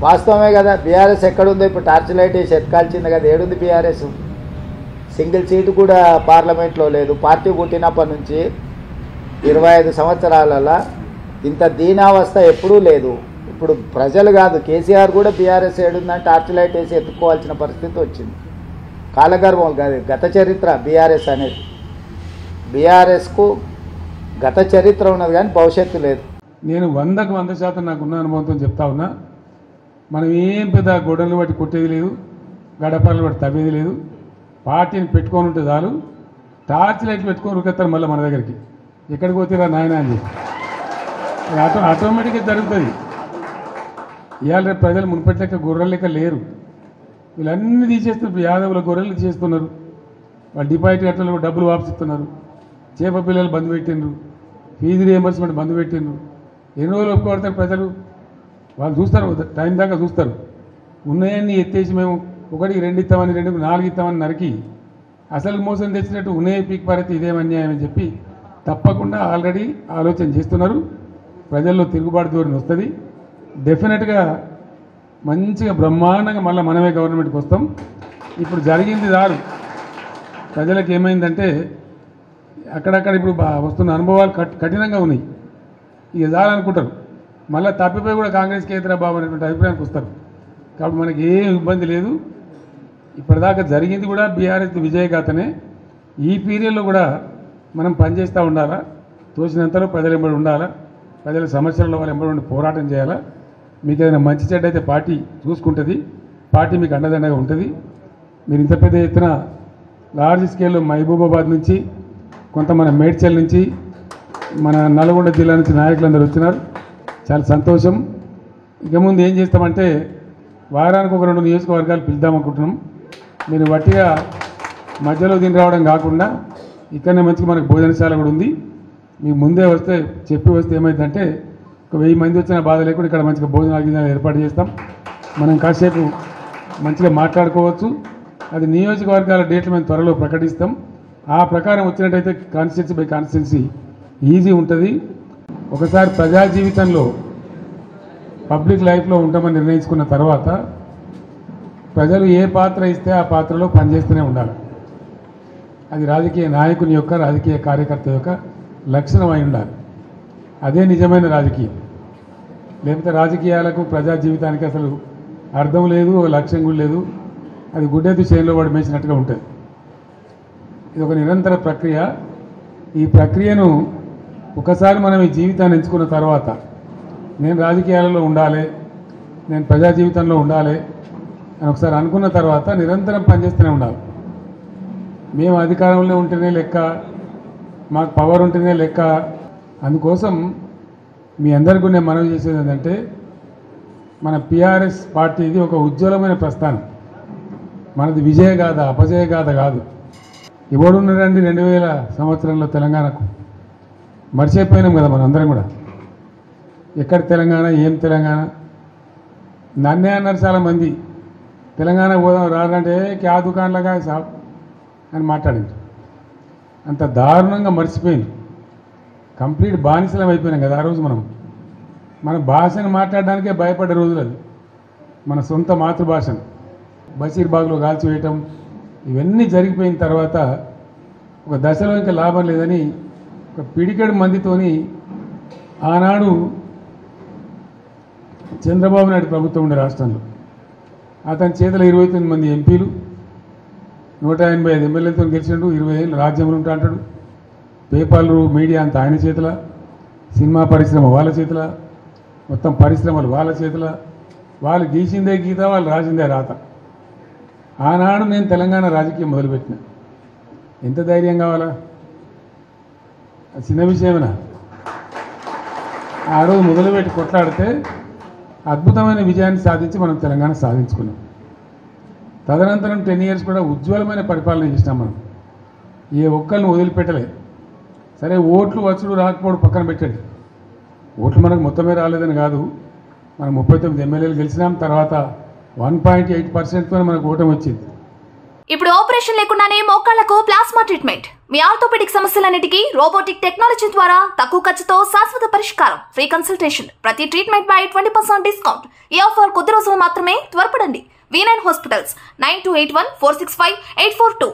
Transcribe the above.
వాస్తవమే కదా. బీఆర్ఎస్ ఎక్కడుందో ఇప్పుడు టార్చ్ లైట్ వేసి ఎత్తుకాల్చింది కదా. ఏడుంది బీఆర్ఎస్? సింగిల్ సీటు కూడా పార్లమెంట్లో లేదు. పార్టీ పుట్టినప్పటి నుంచి 25 సంవత్సరాలలో ఇంత దీనావస్థ ఎప్పుడూ లేదు. ఇప్పుడు ప్రజలు కాదు, కేసీఆర్ కూడా బీఆర్ఎస్ ఏడుందని టార్చ్ లైట్ వేసి ఎత్తుకోవాల్సిన పరిస్థితి వచ్చింది. కాలగర్భం కాదు, గత చరిత్ర బీఆర్ఎస్ అనేది. బీఆర్ఎస్కు గత చరిత్ర ఉన్నది కానీ భవిష్యత్తు లేదు. నేను 100కు 100% నాకున్న అనుభవంతో చెప్తా ఉన్నా. మనం ఏం పెద్ద గొడవలు బట్టి కొట్టేది లేదు, గడపలు బట్టి తవ్వేది లేదు. పార్టీని పెట్టుకొని ఉంటే చాలు, టార్చ్ లైట్లు పెట్టుకొని ఉరికెత్తారు మళ్ళీ మన దగ్గరికి. ఎక్కడికి పోతారా నాయన అని ఆటోమేటిక్గా జరుగుతుంది. ఇవాళ రేపు ప్రజలు మునిపటి లెక్క గొర్రెల లెక్క లేరు. వీళ్ళన్నీ తీసేస్తున్నారు. యాదవుల గొర్రెలు తీసేస్తున్నారు. వాళ్ళు డిపాజిట్ కట్టలు డబ్బులు వాపసిస్తున్నారు. చేప పిల్లలు బంద్ పెట్టిండ్రు. ఫీజు రియంబర్స్మెంట్ బంద్ పెట్టిండ్రు. ఎన్ని రోజులు ఒప్పుకోడతారు ప్రజలు? వాళ్ళు చూస్తారు, టైం దాకా చూస్తారు. ఉన్నాయన్నీ ఎత్తేసి మేము 1, 2 ఇస్తామని 2, 4 ఇస్తామని నరికి అసలు మోసం తెచ్చినట్టు ఉన్నాయి పీక్ పారైతే ఇదేం అన్యాయం అని చెప్పి తప్పకుండా ఆల్రెడీ ఆలోచన చేస్తున్నారు. ప్రజల్లో తిరుగుబాటు ధోరణి వస్తుంది. డెఫినెట్గా మంచిగా బ్రహ్మాండంగా మళ్ళీ మనమే గవర్నమెంట్కి వస్తాం. ఇప్పుడు జరిగింది దారు ప్రజలకు ఏమైందంటే అక్కడక్కడ ఇప్పుడు వస్తున్న అనుభవాలు కఠినంగా ఉన్నాయి. ఇక చాలనుకుంటారు. మళ్ళీ తప్పిపోయి కూడా కాంగ్రెస్కి ఎదురా బాబు అనేటువంటి అభిప్రాయానికి వస్తారు. కాబట్టి మనకి ఏం ఇబ్బంది లేదు. ఇప్పటిదాకా జరిగింది కూడా బీఆర్ఎస్ విజయగాథనే. ఈ పీరియడ్లో కూడా మనం పనిచేస్తూ ఉండాలా. తోచినంతలో ప్రజలు ఎంబడి ఉండాలా. ప్రజల సమస్యలలో వాళ్ళు ఎంబడి ఉండి పోరాటం చేయాలా. మీకు ఏదైనా మంచి చెడ్డ అయితే పార్టీ చూసుకుంటుంది. పార్టీ మీకు అండదండగా ఉంటుంది. మీరు ఇంత పెద్ద ఎత్తున లార్జ్ స్కేల్లో మహబూబాబాద్ నుంచి, కొంత మన మేడ్చల్ నుంచి, మన నల్గొండ జిల్లా నుంచి నాయకులందరూ వచ్చినారు. చాలా సంతోషం. ఇక ముందు ఏం చేస్తామంటే వారానికి 1-2 నియోజకవర్గాలు పిలుద్దామనుకుంటున్నాం. మీరు వట్టిగా మధ్యలో దీని రావడం కాకుండా ఇక్కడనే మంచిగా మనకు భోజనశాల కూడా ఉంది. మీకు ముందే వస్తే చెప్పి వస్తే ఏమైందంటే 1000 మంది వచ్చిన బాధ లేకుండా ఇక్కడ మంచిగా భోజనాలు ఏర్పాటు చేస్తాం. మనం కాసేపు మంచిగా మాట్లాడుకోవచ్చు. అది నియోజకవర్గాల డేట్లు మేము త్వరలో ప్రకటిస్తాం. ఆ ప్రకారం వచ్చినట్టయితే కాన్స్టిట్యున్సీ బై కాన్స్టిట్యున్సీ ఈజీ ఉంటుంది. ఒకసారి ప్రజా జీవితంలో పబ్లిక్ లైఫ్లో ఉంటామని నిర్ణయించుకున్న తర్వాత ప్రజలు ఏ పాత్ర ఇస్తే ఆ పాత్రలో పనిచేస్తూనే ఉండాలి. అది రాజకీయ నాయకుని యొక్క, రాజకీయ కార్యకర్త యొక్క లక్షణం అయి ఉండాలి. అదే నిజమైన రాజకీయం. లేకపోతే రాజకీయాలకు, ప్రజా జీవితానికి అసలు అర్థం లేదు, లక్ష్యం కూడా లేదు. అది గుడ్డెద్దు చేనులో పడి మేసినట్టుగా ఉంటుంది. ఇది ఒక నిరంతర ప్రక్రియ. ఈ ప్రక్రియను ఒకసారి మనం ఈ జీవితాన్ని ఎంచుకున్న తర్వాత నేను రాజకీయాలలో ఉండాలి, నేను ప్రజా జీవితంలో ఉండాలి అని ఒకసారి అనుకున్న తర్వాత నిరంతరం పనిచేస్తూనే ఉండాలి. మేము అధికారంలో ఉంటేనే లెక్క, మాకు పవర్ ఉంటేనే లెక్క. అందుకోసం మీ అందరికీ నేను మనవి చేసేది ఏంటంటే మన పిఆర్ఎస్ పార్టీది ఒక ఉజ్వలమైన ప్రస్థానం. మనది విజయగాథ, అపజయగాథ కాదు. ఎవడున్నారండి 2000 సంవత్సరంలో తెలంగాణకు? మర్చిపోయినాం కదా మనం అందరం కూడా. ఎక్కడ తెలంగాణ, ఏం తెలంగాణ? నన్నే అన్నారు చాలామంది, తెలంగాణ పోదాం రాదంటే క్యా దుకాణంలాగా సాబ్ అని మాట్లాడింది. అంత దారుణంగా మర్చిపోయింది. కంప్లీట్ బానిసలం అయిపోయినాం కదా ఆ రోజు. మన భాషను మాట్లాడడానికే భయపడ్డ రోజులు అది. మన సొంత మాతృభాషను బషీర్బాగ్లో కాల్చివేయటం ఇవన్నీ జరిగిపోయిన తర్వాత ఒక దశలో ఇంకా లాభం లేదని ఒక పిడికెడు మందితోని ఆనాడు చంద్రబాబు నాయుడు ప్రభుత్వం ఉండే రాష్ట్రంలో అతని చేతిలో 29 మంది ఎంపీలు, 185 ఎమ్మెల్యేలతో గెలిచిండు. 20 ఏళ్ళు రాజ్యంలో ఉంటా అంటాడు. పేపర్లు, మీడియా అంతా ఆయన చేతిలో, సినిమా పరిశ్రమ వాళ్ళ చేతిలో, మొత్తం పరిశ్రమలు వాళ్ళ చేతిలో. వాళ్ళు గీసిందే గీత, వాళ్ళు రాసిందే రాత. ఆనాడు నేను తెలంగాణ రాజకీయం మొదలుపెట్టిన. ఎంత ధైర్యం కావాలా? చిన్న విషయమేనా? ఆ రోజు మొదలుపెట్టి కొట్లాడితే అద్భుతమైన విజయాన్ని సాధించి మనం తెలంగాణ సాధించుకున్నాం. తదనంతరం 10 years కూడా ఉజ్వలమైన పరిపాలన చేసినాం. మనం ఏ ఒక్కరిని వదిలిపెట్టలే. సరే, ఓట్లు వచ్చుడు రాకపోవడం పక్కన పెట్టండి. ఓట్లు మనకు మొత్తమే రాలేదని కాదు. మనం 39 ఎమ్మెల్యేలు గెలిచినాం. తర్వాత 1.8%తో మనకు ఓటమి వచ్చింది. ఇప్పుడు ఆపరేషన్ లేకుండానే మోకాళ్లకు ప్లాస్మా ట్రీట్మెంట్. మీ ఆర్థోపెడిక్ సమస్యలన్నిటికీ రోబోటిక్ టెక్నాలజీ ద్వారా తక్కువ ఖర్చుతో శాశ్వత పరిష్కారం. Free consultation. ప్రతి ట్రీట్మెంట్ పై 20% డిస్కౌంట్. ఈ ఆఫర్ కొద్ది రోజులు మాత్రమే. త్వరపడండి. V9 hospitals 9281465842.